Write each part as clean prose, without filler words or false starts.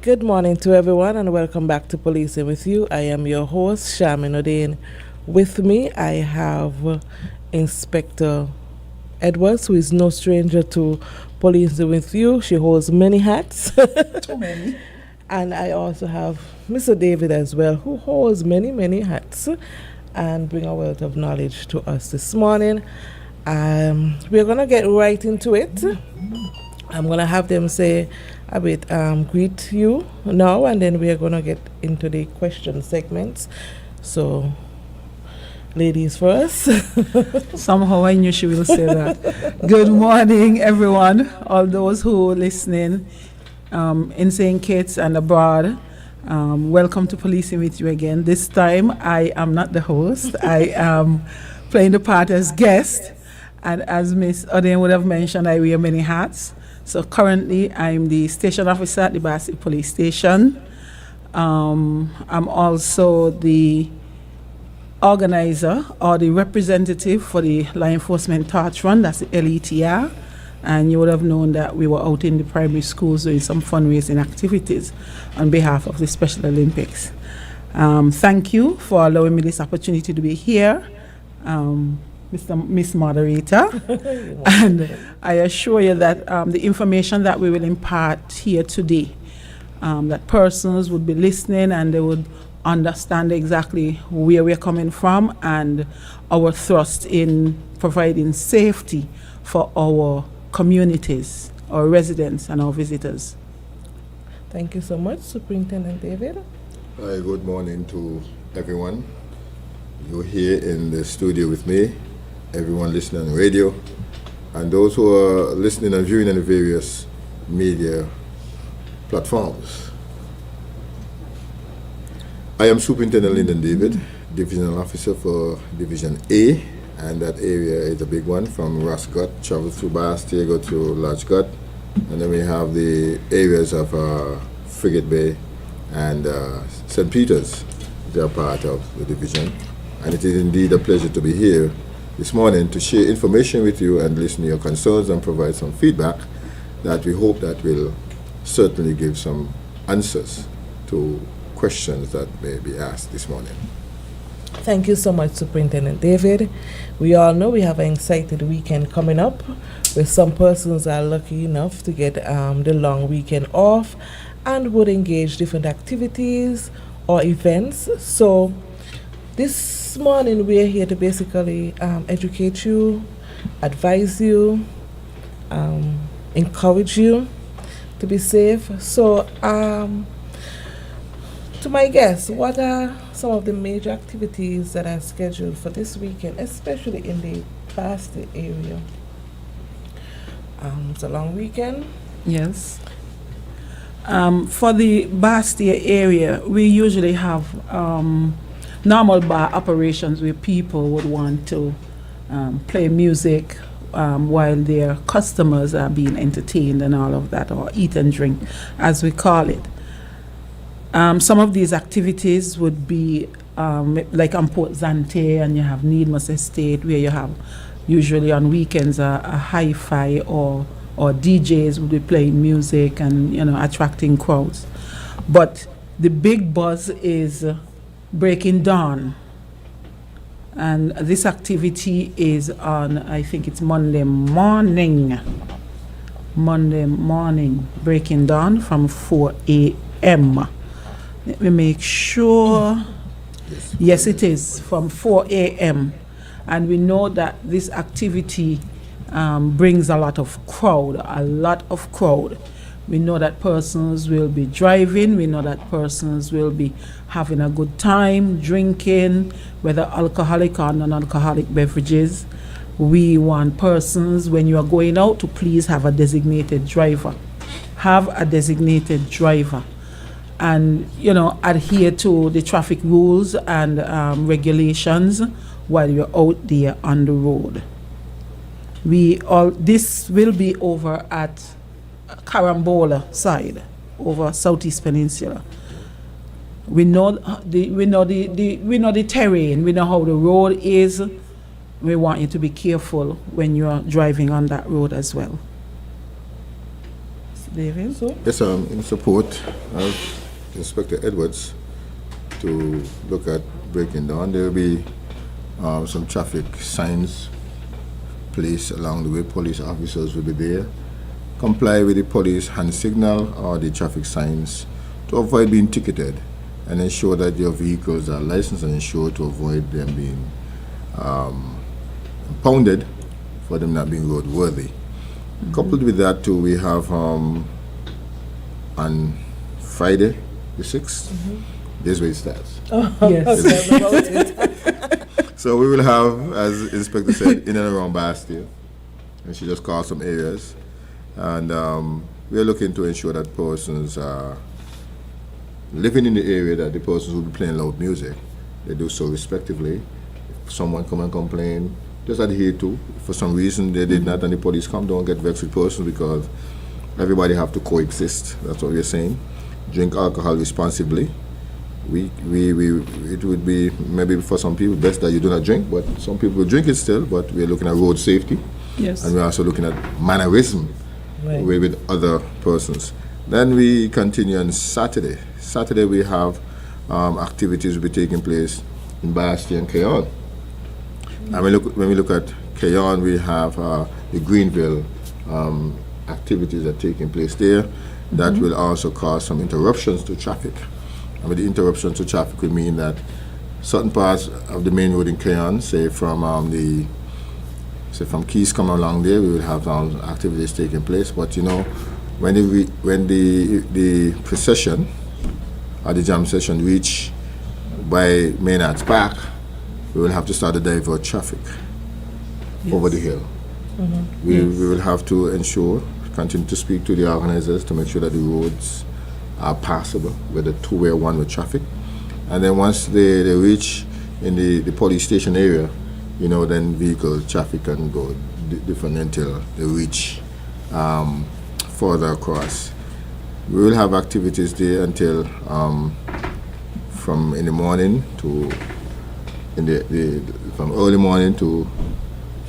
Good morning to everyone and welcome back to Policing with You. I am your host, Shamin Odein. With me, I have Inspector Edwards, who is no stranger to Policing with You. She holds many hats. Too many. And I also have Mr. David as well, who holds many, many hats and bring a wealth of knowledge to us this morning. We're going to get right into it. I'm going to have them say a bit, greet you now, and then we are going to get into the question segments. So, ladies first. Somehow I knew she will say that. Good morning, everyone, all those who are listening in St. Kitts and abroad. Welcome to Policing with You again. This time, I am not the host. I am playing the part as guest. And as Miss Odein would have mentioned, I wear many hats. So currently, I'm the station officer at the Basse Police Station. I'm also the organizer or the representative for the Law Enforcement Torch Run, that's the LETR. And you would have known that we were out in the primary schools doing some fundraising activities on behalf of the Special Olympics. Thank you for allowing me this opportunity to be here. Miss Moderator, and I assure you that the information that we will impart here today, that persons would be listening and they would understand exactly where we're coming from and our thrust in providing safety for our communities, our residents and our visitors. Thank you so much, Superintendent David. Hi, good morning to everyone. You're here in the studio with me, everyone listening on radio, and those who are listening and viewing on the various media platforms. I am Superintendent Lyndon David, Divisional Officer for Division A, and that area is a big one from Ross Gut, travel through Bastille, go to Large Gut, and then we have the areas of Frigate Bay and St. Peter's. They are part of the division. And it is indeed a pleasure to be here this morning to share information with you and listen to your concerns and provide some feedback that we hope that will certainly give some answers to questions that may be asked this morning. Thank you so much, Superintendent David. We all know we have an excited weekend coming up, where some persons are lucky enough to get the long weekend off and would engage different activities or events. So this morning we are here to basically educate you, advise you, encourage you to be safe. So to my guests, what are some of the major activities that are scheduled for this weekend, especially in the Basti area? It's a long weekend. Yes. For the Bastia area, we usually have normal bar operations where people would want to play music while their customers are being entertained and all of that, or eat and drink, as we call it. Some of these activities would be like on Port Zante, and you have Needmos Estate, where you have usually on weekends a hi-fi or DJs will be playing music and attracting crowds. But the big buzz is Breaking Dawn, and this activity is on, I think it's Monday morning, Breaking Dawn from 4 a.m. Let me make sure. Yes, it is from 4 a.m. And we know that this activity brings a lot of crowd. We know that persons will be driving. We know that persons will be having a good time, drinking, whether alcoholic or non-alcoholic beverages. We want persons, when you are going out, to please have a designated driver. And adhere to the traffic rules and regulations while you're out there on the road. This will be over at Carambola side, over Southeast Peninsula. We know the terrain. We know how the road is. We want you to be careful when you are driving on that road as well. David? Yes, in support of Inspector Edwards to look at Breaking Dawn, there will be some traffic signs placed along the way. Police officers will be there. Comply with the police hand signal or the traffic signs to avoid being ticketed, and ensure that your vehicles are licensed and insured to avoid them being impounded for them not being roadworthy. Coupled with that too, we have on Friday the 6th, this way it starts. Yes. So we will have, as Inspector said, in and around Bastia, and she just called some areas, and we are looking to ensure that persons are living in the area, that the persons will be playing loud music, they do so respectively. If someone come and complain, just adhere to. If for some reason they did not and the police come, don't get vexed with persons, because everybody have to coexist. That's what we're saying. Drink alcohol responsibly. It would be maybe for some people best that you do not drink, but some people drink it still. But we're looking at road safety, Yes. and we're also looking at mannerism with other persons. Then we continue on Saturday. Saturday we have activities will be taking place in Bastia and Cayon. And when we look at Cayon, we have the Greenville activities that are taking place there that will also cause some interruptions to traffic. And with the interruptions to traffic would mean that certain parts of the main road in Cayon, say from Keys coming along there, we will have activities taking place. But when the procession or the jam session reach by Maynard's Park, we will have to start to divert traffic over the hill. We will have to continue to speak to the organizers to make sure that the roads are passable, whether two-way or one-way traffic. And then once they reach in the police station area, then vehicle traffic can go different until they reach further across. We will have activities there until from in the morning to from early morning to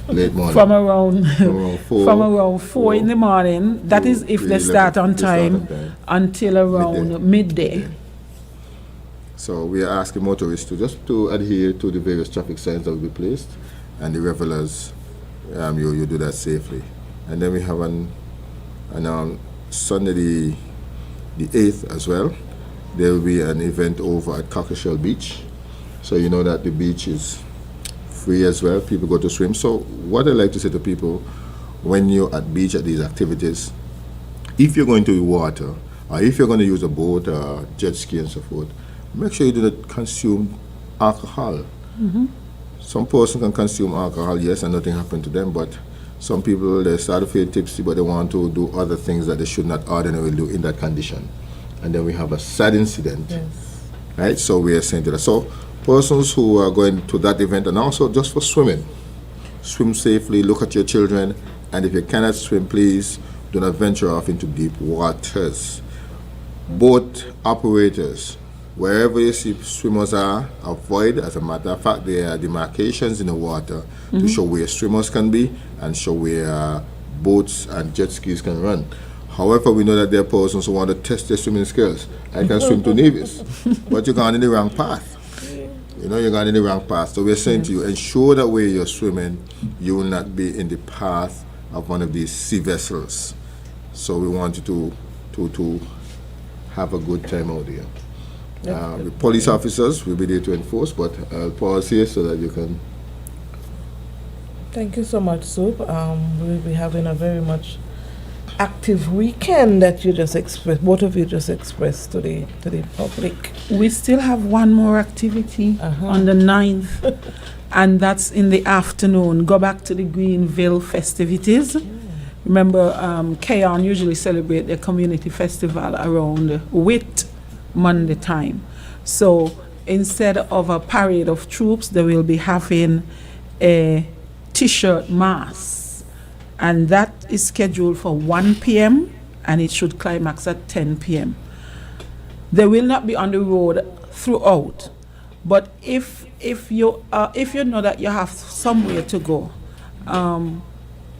late morning. From around From around 4. from around 4 in the morning. That is if they start on time until around midday. So we are asking motorists to just to adhere to the various traffic signs that will be placed, and the revelers, you do that safely. And then we have on Sunday the 8th as well. There will be an event over at Cockleshell Beach. So you know that the beach is free as well. People go to swim. So what I like to say to people, when you're at beach at these activities, if you're going to the water, or if you're going to use a boat, jet ski and so forth, make sure you do not consume alcohol. Some person can consume alcohol, yes, and nothing happened to them, but some people, they start to feel tipsy, but they want to do other things that they should not ordinarily do in that condition. And then we have a sad incident, right? So we are saying to that. So persons who are going to that event, and also just for swimming, swim safely, look at your children, and if you cannot swim, please do not venture off into deep waters. Boat operators, wherever you see swimmers are, avoid. As a matter of fact, there are demarcations in the water to show where swimmers can be and show where boats and jet skis can run. However, we know that there are persons who want to test their swimming skills. I can swim to Nevis, but you're going in the wrong path. You know, you're going in the wrong path. So we're saying to you, ensure that where you're swimming, you will not be in the path of one of these sea vessels. So we want you to have a good time out there. The police officers will be there to enforce, but I'll pause here so that you can. Thank you so much, Soup. We'll be having a very much active weekend that you just expressed, both of you just expressed to the public. We still have one more activity on the 9th, and that's in the afternoon. Go back to the Greenville festivities. Remember, Keon usually celebrate their community festival around Whit Monday time. So instead of a parade of troops, they will be having a T-shirt mass, and that is scheduled for 1 p.m. and it should climax at 10 p.m. They will not be on the road throughout, but if you know that you have somewhere to go,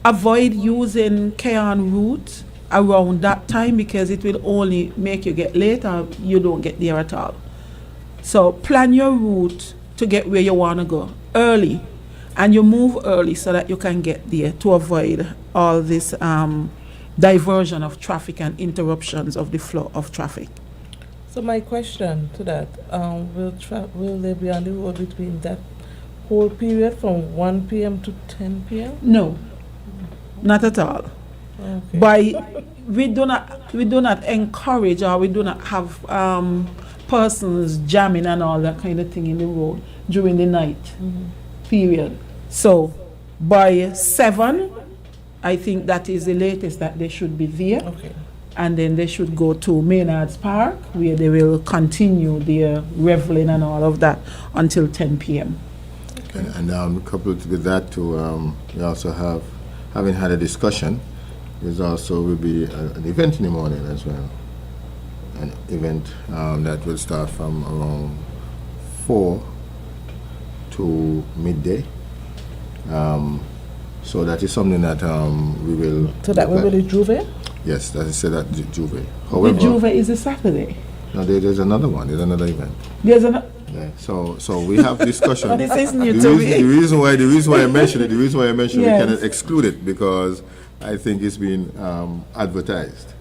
avoid using Keon route around that time, because it will only make you get late or you don't get there at all. So plan your route to get where you want to go early, and you move early so that you can get there to avoid all this diversion of traffic and interruptions of the flow of traffic. So my question to that, will they be on the road between that whole period from 1 p.m. to 10 p.m.? No, not at all. Okay. We do not encourage, or we do not have persons jamming and all that kind of thing in the road during the night period. So by 7, I think that is the latest that they should be there. Okay. And then they should go to Maynard's Park, where they will continue their reveling and all of that until 10 p.m. Okay. And coupled with that, we also having had a discussion, there's also will be an event in the morning as well. An event that will start from around 4 to midday. So that is something that we will. So that will be the Juve? Yes, that is said at Juve. However, The Juve is a Saturday. no, there's another one. There's another event. There's an. Yeah. So we have discussion. This is new the to reason, me. the reason why I mentioned it, Yes. we cannot exclude it, because I think it's been advertised,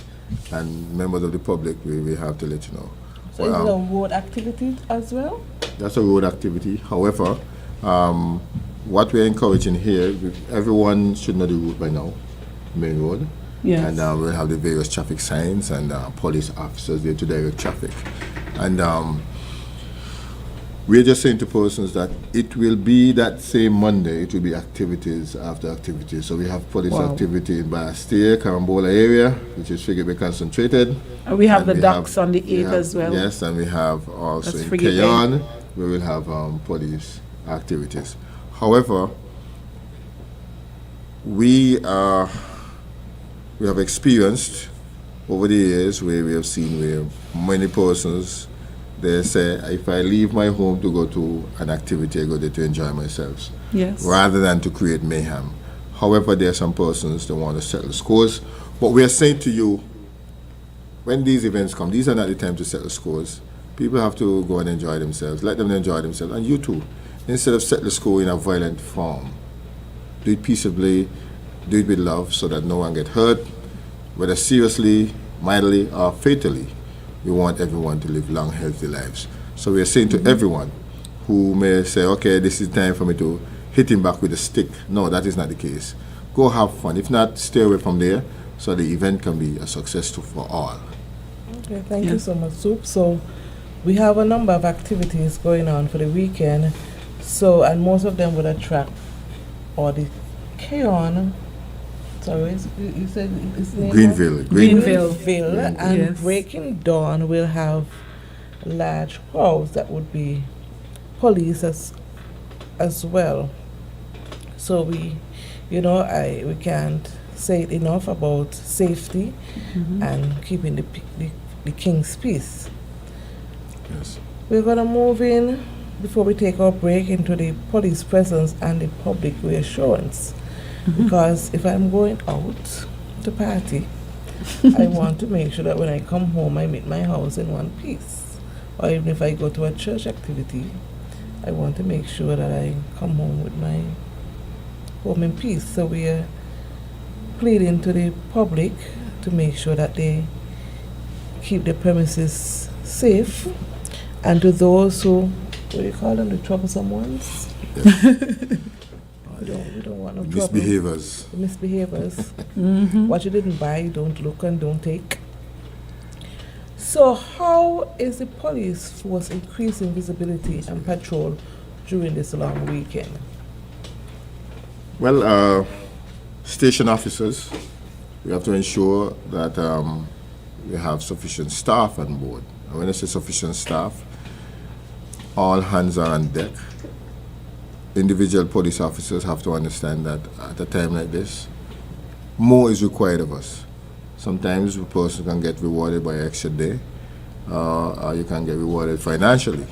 and members of the public, we have to let you know. So is it a road activity as well? That's a road activity. However, what we're encouraging here, everyone should know the route by now, main road. Yes. And we'll have the various traffic signs and police officers there to direct traffic. And we're just saying to persons that it will be that same Monday, it will be activities after activities. So we have police activity in Bastia, Carambola area, which is Frigate Bay concentrated. And we have And the docks on the 8th as well. Yes, and we have also That's in Frigate Bay. Keyon, we will have police activities. However, we have experienced over the years where we have seen where many persons they say, if I leave my home to go to an activity, I go there to enjoy myself, Yes. rather than to create mayhem. However, there are some persons that want to settle scores. But we are saying to you, when these events come, these are not the time to settle scores. People have to go and enjoy themselves. Let them enjoy themselves. And you too. Instead of settle the score in a violent form, do it peaceably, do it with love so that no one get hurt, whether seriously, mildly, or fatally. We want everyone to live long, healthy lives. So we are saying to everyone who may say, okay, this is time for me to hit him back with a stick. No, that is not the case. Go have fun. If not, stay away from there so the event can be a success for all. Okay, thank you so much, Soup. So we have a number of activities going on for the weekend. So, and most of them would attract or the Keon. Sorry, you said it's name? Greenville. Greenville. And Yes. Breaking Dawn will have large crowds that would be police as well. So we can't say it enough about safety and keeping the king's peace. Yes. We're gonna move in before we take our break into the police presence and the public reassurance. Because if I'm going out to party, I want to make sure that when I come home, I'm in my house in one piece. Or even if I go to a church activity, I want to make sure that I come home with my home in peace. So we are pleading to the public to make sure that they keep the premises safe. And to those who, what do you call them, the troublesome ones? We don't want no trouble. Misbehaviors. The misbehaviors. What you didn't buy, don't look and don't take. So how is the police force increasing visibility and patrol during this long weekend? Well, station officers, we have to ensure that we have sufficient staff on board. And when I say sufficient staff, all hands are on deck. Individual police officers have to understand that at a time like this, more is required of us. Sometimes a person can get rewarded by an extra day, or you can get rewarded financially.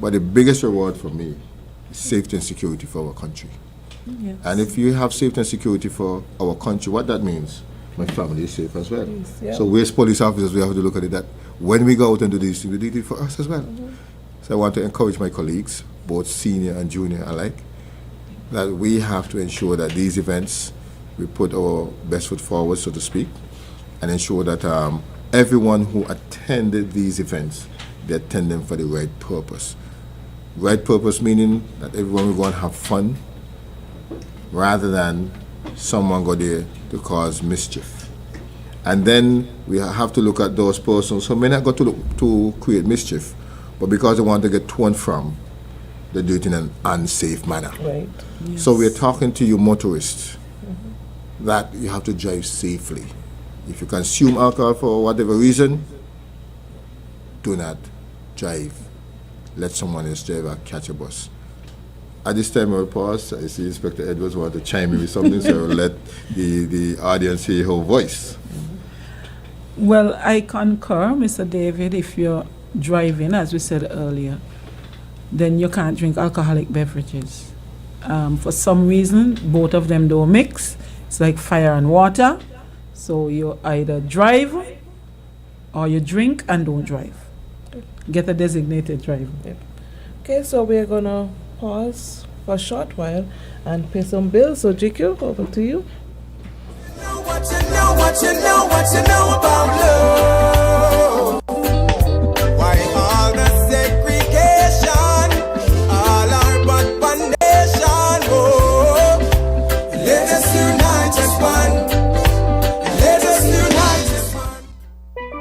But the biggest reward for me is safety and security for our country. Yes. And if you have safety and security for our country, what that means, my family is safe as well. Yes, yeah. So we as police officers, we have to look at it that when we go out and do these things, we do it for us as well. So I want to encourage my colleagues, both senior and junior alike, that we have to ensure that these events, we put our best foot forward, so to speak, and ensure that everyone who attended these events, they attend them for the right purpose. Right purpose meaning that everyone will go and have fun, rather than someone go there to cause mischief. And then we have to look at those persons who may not go to create mischief, but because they want to get to and from, they do it in an unsafe manner. Right. So we're talking to you motorists that you have to drive safely. If you consume alcohol for whatever reason, do not drive. Let someone else drive or catch a bus. At this time, I will pause. I see Inspector Edwards want to chime in with something, so I will let the audience hear her voice. Well, I concur, Mr. David. If you're driving, as we said earlier, then you can't drink alcoholic beverages. For some reason, both of them don't mix. It's like fire and water. So you either drive or you drink and don't drive. Get a designated driver. Okay, so we're gonna pause for a short while and pay some bills. So GQ, over to you. What you know about love? Why all the segregation, all our but one nation? Oh, let us unite as one. Let us unite as one.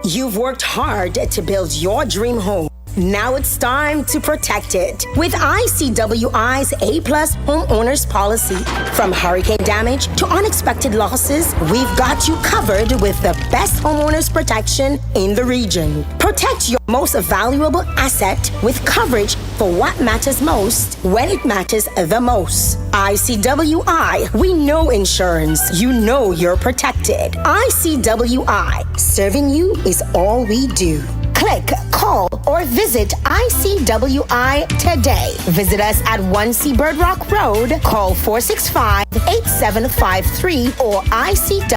You've worked hard to build your dream home. Now it's time to protect it with ICWI's A+ homeowners policy. From hurricane damage to unexpected losses, we've got you covered with the best homeowners protection in the region. Protect your most valuable asset with coverage for what matters most when it matters the most. ICWI, we know insurance. You know you're protected. ICWI, serving you is all we do. Click Call or visit ICWI today. Visit us at 1C Bird Rock Road. Call 465-8753 or ICWI.com.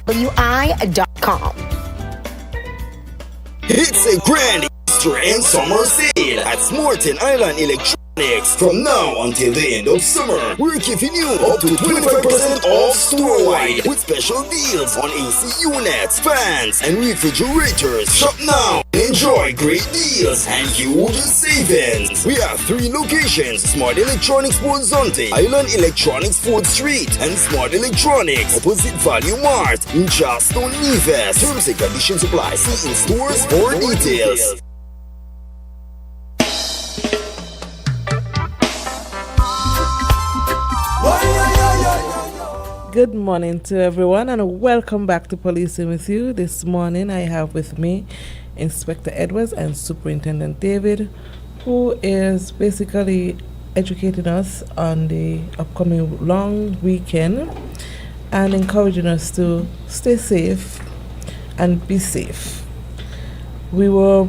It's a grand Easter and summer sale at Smarten Island Electronics. From now until the end of summer, we're giving you up to 25% off store-wide with special deals on AC units, fans, and refrigerators. Shop now, enjoy great deals and huge savings. We have 3 locations: Smart Electronics Bolzonte, Island Electronics 4th Street, and Smart Electronics opposite Value Mart in Charleston, Nevis. Terms and conditions apply. See in stores for details. Good morning to everyone and welcome back to Policing with You. This morning I have with me Inspector Edwards and Superintendent David, who is basically educating us on the upcoming long weekend and encouraging us to stay safe and be safe. We were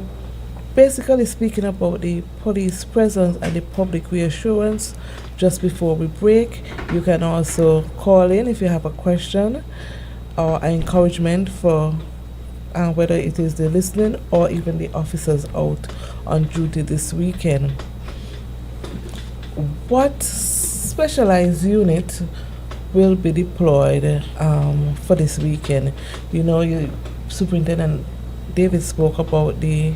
basically speaking about the police presence and the public reassurance just before we break. You can also call in if you have a question or an encouragement for whether it is the listening or even the officers out on duty this weekend. What specialized unit will be deployed for this weekend? You know, Superintendent David spoke about the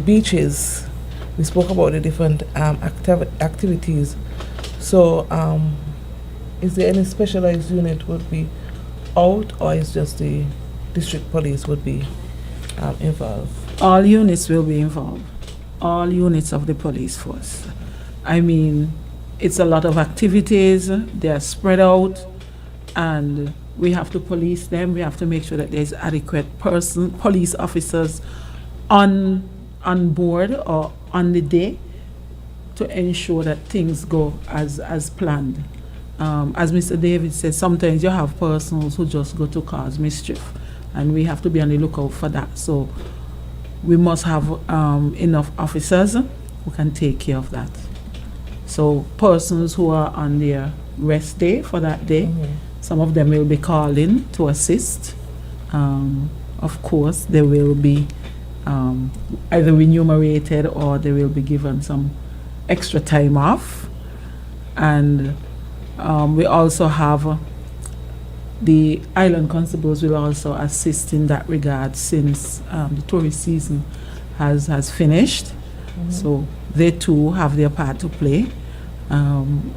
beaches. We spoke about the different activities. So, is there any specialized unit would be out, or is just the district police would be involved? All units will be involved. All units of the police force. I mean, it's a lot of activities. They are spread out, and we have to police them. We have to make sure that there's adequate police officers on board or on the day to ensure that things go as planned. As Mr. David said, sometimes you have persons who just go to cause mischief, and we have to be on the lookout for that. So we must have enough officers who can take care of that. So persons who are on their rest day for that day, some of them will be called in to assist. Of course, they will be either remunerated or they will be given some extra time off. And we also have the island constables will also assist in that regard since the tourist season has finished. So they too have their part to play.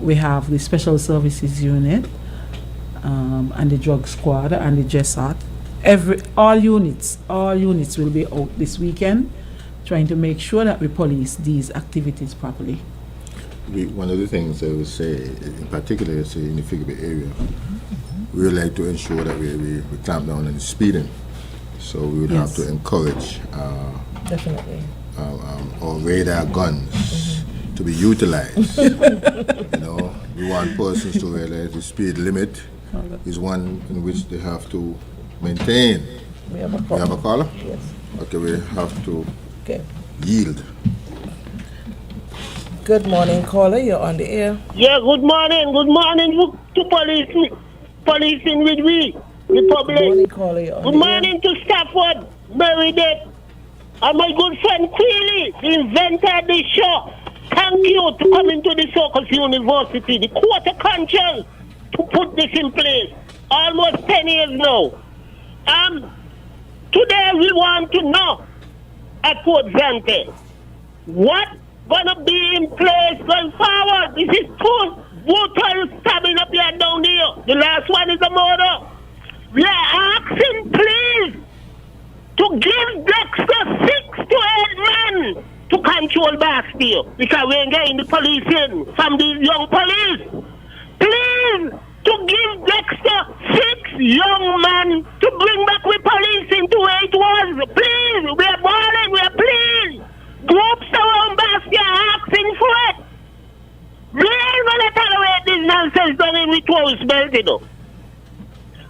We have the special services unit and the drug squad and the JESOT. All units will be out this weekend, trying to make sure that we police these activities properly. One of the things I would say, in particular, in the Figure Bay area, we would like to ensure that we clamp down on the speeding. So we would have to encourage Definitely. Our radar guns to be utilized. We want persons to realize the speed limit is one in which they have to maintain. We have a caller. We have a caller? Yes. Okay, we have to yield. Good morning, caller. You're on the air. Yeah, good morning. Good morning to policing with we, the public. Good morning, caller. You're on Good the morning to Stafford, Meredith, and my good friend Queely, the inventor of this show. Thank you to come into the Circus University, the quarter conscience, to put this in place. Almost 10 years now. Today we want to know at Port Zante what gonna be in place going forward. This is two brutal stabbing up here down here. The last one is a murder. We are asking please to give Dexter 6 to 8 men to control Bastille, because we ain't getting the police in from the young police. Please to give Dexter 6 young men to bring back the police into where it was. Please, we are balling, we are pleased. Groups around Bastia are asking for it. We ain't gonna tolerate this nonsense done in the tourist belt, you know.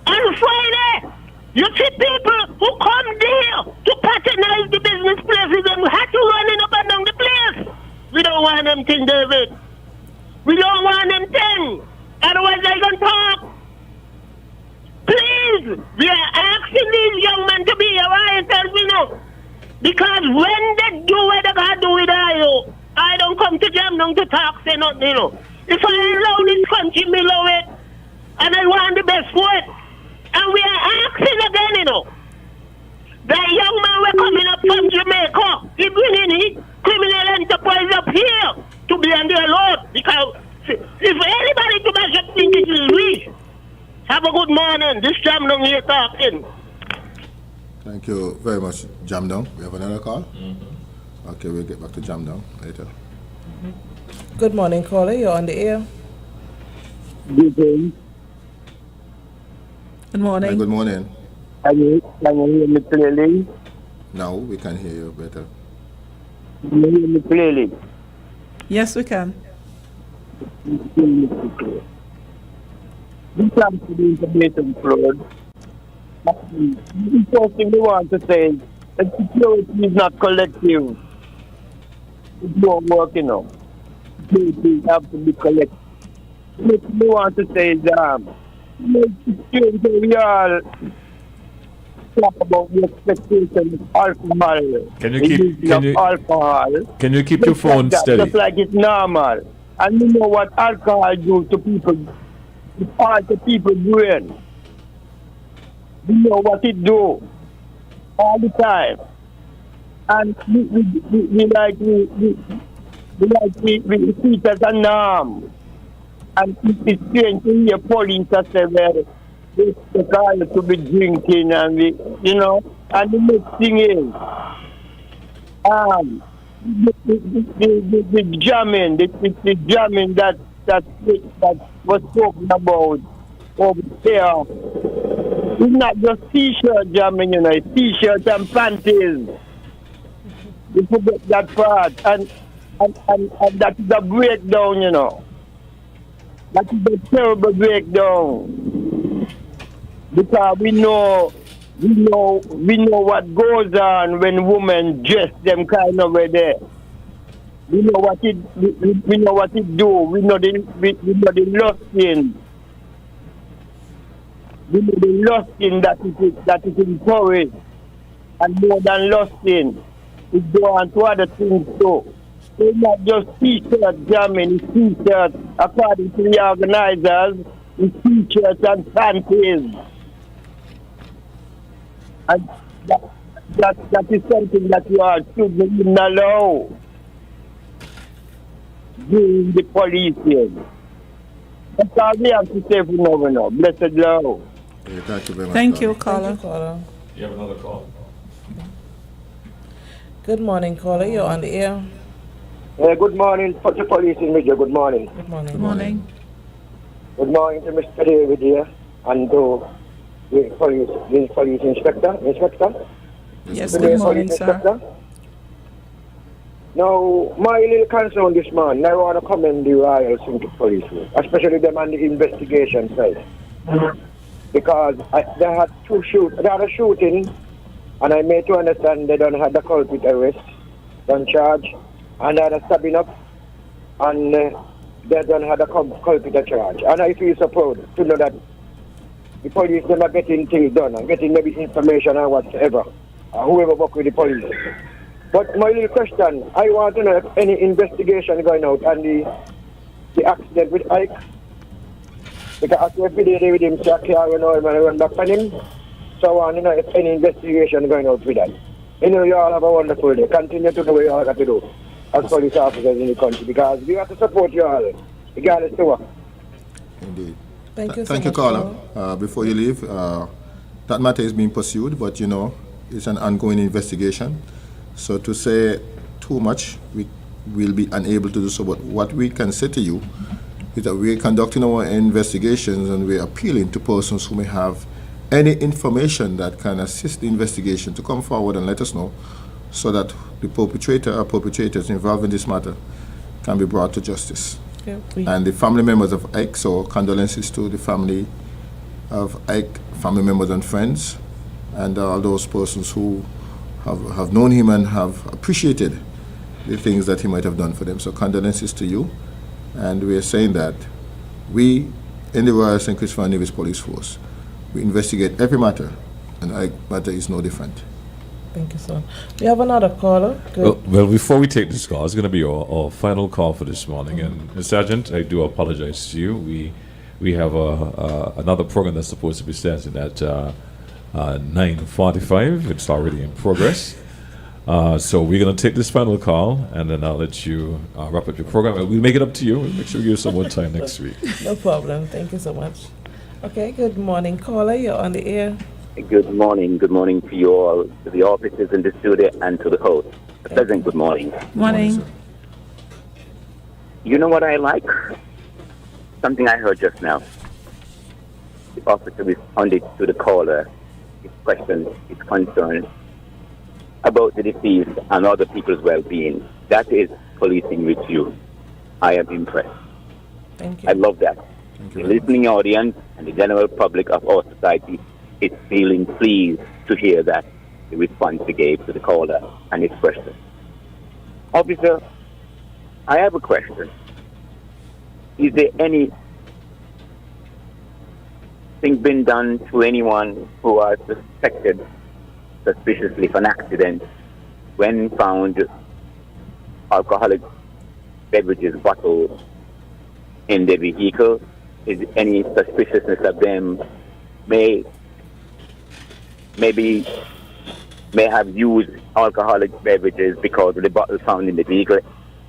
On Friday, you see people who come there to patronize the business places and had to running up and down the place. We don't want them thing, David. We don't want them thing. Otherwise they gonna talk. Please, we are asking these young men to be our we know. Because when they do what they gotta do with I don't come to them now to talk, say nothing, you know. If I allow this country, me love it. And I want the best for it. And we are asking again, you know. That young man we're coming up from Jamaica, he bringing his criminal enterprise up here to be on their load. Because if anybody to mash up things, it is we. Have a good morning. This Jam Down here talking. Thank you very much, Jam Down. We have another call? Okay, we'll get back to Jam Down later. Good morning, caller. You're on the air. Good day. Good morning. Hi, good morning. Can you hear me clearly? Now we can hear you better. Can you hear me clearly? Yes, we can. We come to the information flood. The first thing we want to say is that security is not collective. It's not working out. Security have to be collective. What we want to say is security, we all talk about the expectation of alcohol. Can you keep your phone steady? Just like it's normal. And you know what alcohol do to people, it's hard to people's brain. We know what it do all the time. And we see it as a norm. And it's strange to hear police say, well, the guy to be drinking and you know. And the next thing is, the jamming, the jamming that was spoken about over there. It's not just t-shirt jamming, you know, it's t-shirt and panties. You forget that part, and that is a breakdown, you know. That is a terrible breakdown. Because we know what goes on when women dress them kind of way there. We know what it do. We know the lusting. We know the lusting that is encouraged. And more than lusting, it go on to other things too. It's not just t-shirt jamming, it's t-shirt, according to the organizers, it's t-shirts and panties. And that is something that you are shouldn't allow during the policing. That's all we have to say for now. Blessed Lord. Okay, thank you very much. Thank you, Caller. caller. You have another call? Good morning, caller. You're on the air. Good morning, Port Police in Major. Good morning. Good morning. Good morning. Good morning to Mr. David here and to the police inspector. Yes, good morning, sir. Now, my little concern this morning, I want to commend the Royal Central Police, especially them on the investigation side. Because they had a shooting, and I made to understand they don't have the culprit arrest, don't charge, and they had a stabbing up, and they don't have the culprit charge. And I feel so proud to know that the police are not getting things done and getting maybe information or whatever, whoever work with the police. But my little question, I want to know if any investigation going out on the accident with Ike. Because every day they with him, say, I run back on him. So I want to know if any investigation going out with that. You know, you all have a wonderful day. Continue to do what you all got to do as police officers in the country. Because we have to support you all, regardless to what. Indeed. Thank you so Thank you, much, caller. Before you leave, that matter is being pursued, but you know, it's an ongoing investigation. So to say too much, we will be unable to do so. But what we can say to you is that we're conducting our investigations and we're appealing to persons who may have any information that can assist the investigation to come forward and let us know so that the perpetrator or perpetrators involved in this matter can be brought to justice. Yeah, and the family members of Ike, so condolences to the family of Ike, family members and friends. and all those persons who have known him and have appreciated the things that he might have done for them. So condolences to you. And we are saying that we, in the Royal St. Christopher Nevis Police Force, we investigate every matter, and our matter is no different. Thank you, sir. We have another caller. Well, before we take this call, it's going to be our final call for this morning. And Sergeant, I do apologize to you. We have another program that's supposed to be starting at 9:45. It's already in progress. So we're going to take this final call, and then I'll let you wrap up your program. We'll make it up to you. We'll make sure we give you some more time next week. No problem. Thank you so much. Okay, good morning, caller. You're on the air. Good morning to you all, to the officers in the studio, and to the host. A pleasant good morning. Morning. You know what I like? Something I heard just now. The officer responded to the caller, his question, his concern about the deceased and other people's well-being. That is policing with you. I am impressed. Thank you. I love that. The listening audience and the general public of our society is feeling pleased to hear that the response he gave to the caller and his question. Officer, I have a question. Is there anything been done to anyone who was suspected suspiciously for an accident when found alcoholic beverages bottles in their vehicle? Is any suspiciousness of them may have used alcoholic beverages because of the bottles found in the vehicle?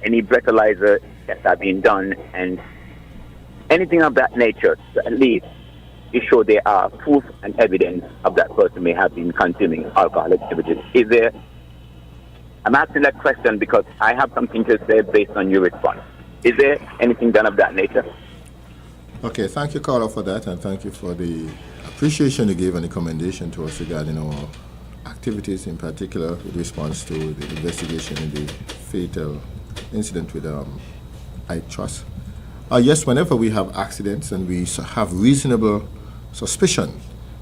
Any breathalyzer tests have been done, and anything of that nature, so at least to show there are proof and evidence of that person may have been consuming alcoholic beverages. Is there? I'm asking that question because I have something to say based on your response. Is there anything done of that nature? Okay, thank you, caller, for that, and thank you for the appreciation you gave and the commendation to us regarding our activities, in particular with response to the investigation in the fatal incident with I Trust. Yes, whenever we have accidents and we have reasonable suspicion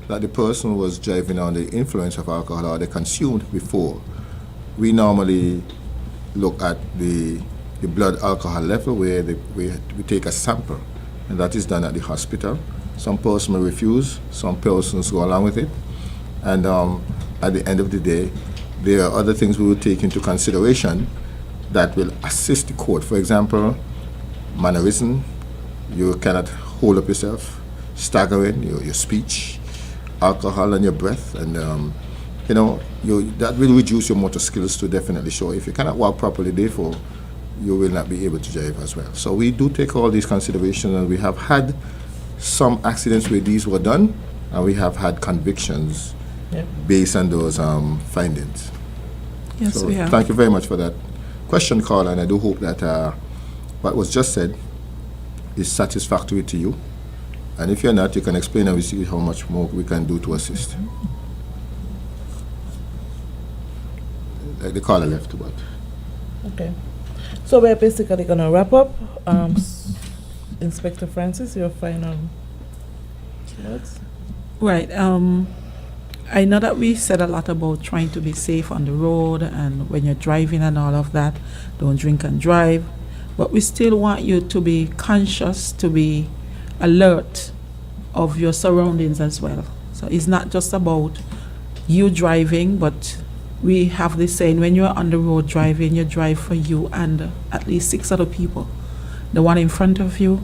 that the person was driving under the influence of alcohol or they consumed before, we normally look at the blood alcohol level where we take a sample, and that is done at the hospital. Some persons may refuse, some persons go along with it, and at the end of the day, there are other things we will take into consideration that will assist the court. For example, mannerism, you cannot hold up yourself, staggering, your speech, alcohol in your breath, and that will reduce your motor skills to definitely show. If you cannot walk properly, therefore, you will not be able to drive as well. So we do take all these considerations, and we have had some accidents where these were done, and we have had convictions based on those findings. Yes, so we have. Thank you very much for that question, Carl, and I do hope that what was just said is satisfactory to you. And if you're not, you can explain and we see how much more we can do to assist. Like the caller left, but. Okay. So we're basically going to wrap up. Inspector Francis, your final words? Right. I know that we said a lot about trying to be safe on the road and when you're driving and all of that, don't drink and drive. But we still want you to be conscious, to be alert of your surroundings as well. So it's not just about you driving, but we have this saying, when you're on the road driving, you drive for you and at least 6 other people. The one in front of you,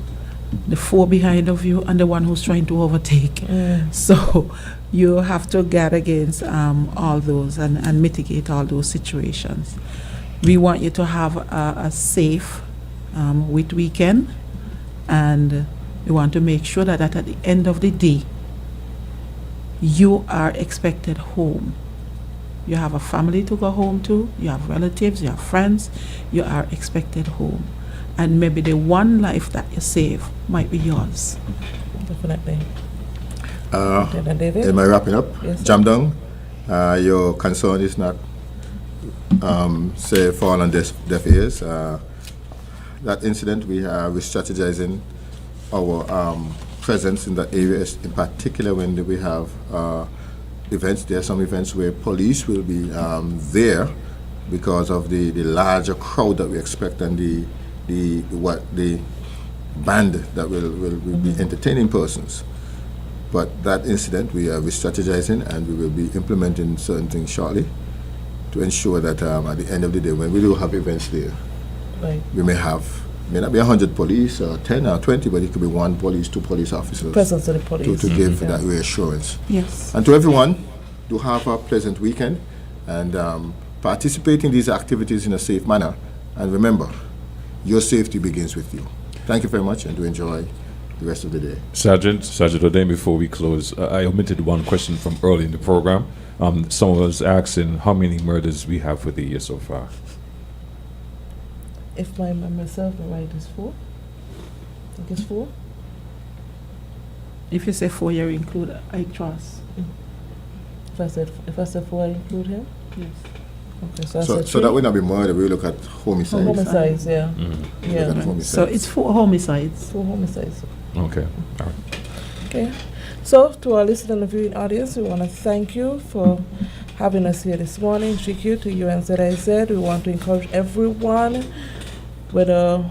the 4 behind of you, and the one who's trying to overtake. So you have to guard against all those and mitigate all those situations. We want you to have a safe weekend, and we want to make sure that at the end of the day, you are expected home. You have a family to go home to, you have relatives, you have friends, you are expected home. And maybe the one life that you save might be yours. Definitely. Am I wrapping up? Yes, Jamdong, your concern is not, say, fall on deaf ears. That incident, we're strategizing our presence in that area, in particular when we have events. There are some events where police will be there because of the larger crowd that we expect and the band that will be entertaining persons. But that incident, we are strategizing, and we will be implementing certain things shortly to ensure that at the end of the day, when we do have events there, Right. we may not be 100 police or 10 or 20, but it could be 1 police, 2 police officers Presence of the police. to give Yeah. that reassurance. Yes. And to everyone, do have a pleasant weekend and participate in these activities in a safe manner. And remember, your safety begins with you. Thank you very much, and do enjoy the rest of the day. Sergeant Odem, before we close, I omitted one question from early in the program. Someone was asking how many murders we have for the year so far. If my memory serves me right, it's 4. I think it's 4. If you say 4, you include I trust. If I said 4, I include him. Yes. Okay, so I So said 3. that would not be murder. We look at homicide. Homicides, yeah. We Yeah. look at homicides. So it's 4 homicides. 4 homicides. Okay. All right. Okay. So, to our listening and viewing audience, we want to thank you for having us here this morning. GQ to UNZIZ. We want to encourage everyone, whether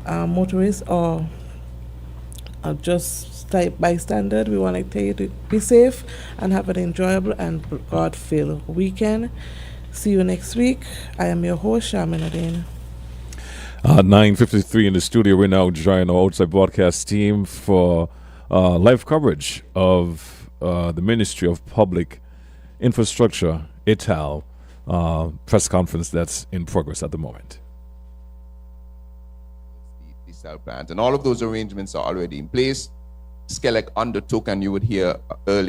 motorists or just type bystander, we want to tell you to be safe and have an enjoyable and God-filled weekend. See you next week. I am your host, Shaman Adine. 9:53 in the studio. We're now joining our outside broadcast team for live coverage of the Ministry of Public Infrastructure, ITAL, press conference that's in progress at the moment. The cell plant, and all of those arrangements are already in place. Skelec undertook, and you would hear earlier